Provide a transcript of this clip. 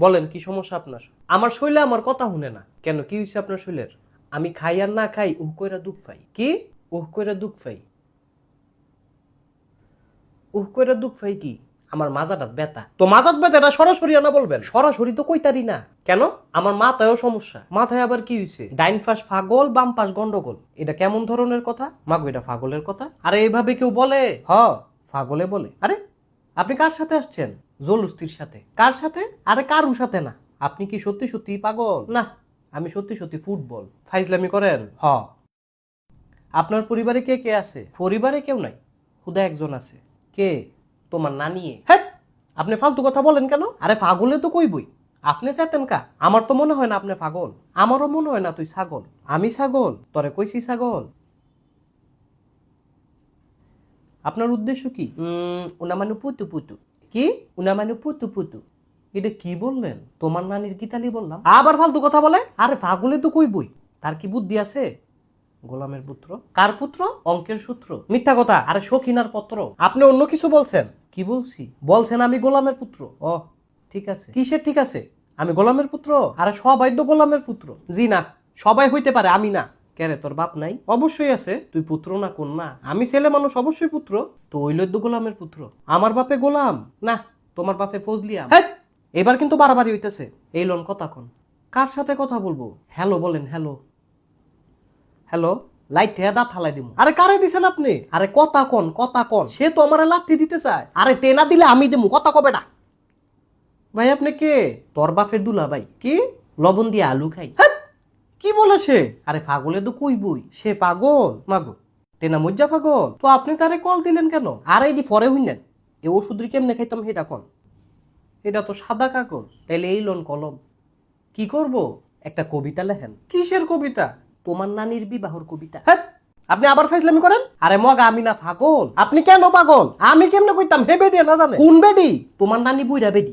বলেন কি সমস্যা আপনার? আমার শৈলে আমার কথা শুনে না কেন? কি হয়েছে আপনার শৈলের? আমি খাই আর না খাই উহ কইরা দুঃখ পাই। কি উহ কইরা দুঃখ পাই? উহ কইরা দুঃখ পাই কি? আমার মাজাটা ব্যথা। তো মাজাত ব্যথাটা সরাসরি আনা বলবেন। সরাসরি তো কইতারি না কেন? আমার মাথায়ও সমস্যা। মাথায় আবার কি হয়েছে? ডাইন পাশ ফাগল বাম পাশ গন্ডগোল। এটা কেমন ধরনের কথা? মাগো এটা ফাগলের কথা। আরে এইভাবে কেউ বলে? ফাগলে বলে। আরে আপনি কার সাথে আসছেন? জলুস্তির সাথে। কার সাথে? আরে কারুর সাথে না। আপনি কি সত্যি সত্যি পাগল? না, আমি সত্যি সত্যি ফুটবল। ফাইজলামি করেন? আপনার পরিবারে কে কে আছে? পরিবারে কেউ নাই, খুদা একজন আছে। কে? তোমার নানি। হ্যাঁ, আপনি ফালতু কথা বলেন কেন? আরে পাগলে তো কইবই। আপনি চেতেন কা? আমার তো মনে হয় না আপনি পাগল। আমারও মনে হয় না তুই ছাগল। আমি ছাগল? তরে কইছি ছাগল। আপনার উদ্দেশ্য কি? উনা মানে পুতু পুতু। কি? উনা মানে পুতু পুতু। এটা কি বললেন? তোমার নানির গীতালি বললাম। আবার ফালতু কথা বলে। আরে পাগলে তো কইবই। তার কি বুদ্ধি আছে? গোলামের পুত্র। কার পুত্র? অঙ্কের সূত্র। মিথ্যা কথা। আরে শৌখিনার পত্র। আপনি অন্য কিছু বলছেন। কি বলছি? বলছেন আমি গোলামের পুত্র। ও ঠিক আছে। কিসের ঠিক আছে? আমি গোলামের পুত্র? আরে সবাই তো গোলামের পুত্র। জি না, সবাই হইতে পারে, আমি না। কেরে তোর বাপ নাই? অবশ্যই আছে। তুই পুত্র না কন্যা? আমি ছেলে মানুষ, অবশ্যই পুত্র। তো ওইল তো গোলামের পুত্র। আমার বাপে গোলাম না, তোমার বাপে ফজলিয়া। হ্যাঁ, এবার কিন্তু বাড়াবাড়ি হইতেছে। এই লোন কথা কোন? কার সাথে কথা বলবো? হ্যালো বলেন। Hello hello. লাইট থেকে দাঁত হালাই দিব। আরে কারে দিছেন আপনি? আরে কথা কোন, কথা কোন। সে তো আমারে লাথি দিতে চায়। আরে তে না দিলে আমি দেবো, কথা কবে না। ভাই আপনি কে? তোর বাপের দুলা ভাই। কি? লবণ দিয়ে আলু খাই। হ্যাঁ, কি বলেছে? আরে পাগলে তো কইবই, সে পাগল। মাগো তেনা মজ্জা পাগল। তো আপনি তারে কল দিলেন কেন? আরে এই যে পরে হইলেন, এই ওষুধ কেমনে খাইতাম সেটা কোন। এটা তো সাদা কাগজ। তাইলে এই লোন কলম। কি করব? একটা কবিতা লেখেন। কিসের কবিতা? তোমার নানির বিবাহর কবিতা। হ্যাঁ, আপনি আবার ফাইজলামি করেন। আরে মগা আমি না পাগল। আপনি কেন পাগল? আমি কেমনে কইতাম? হে বেডি না জানে কোন বেডি? তোমার নানি বুইরা বেডি।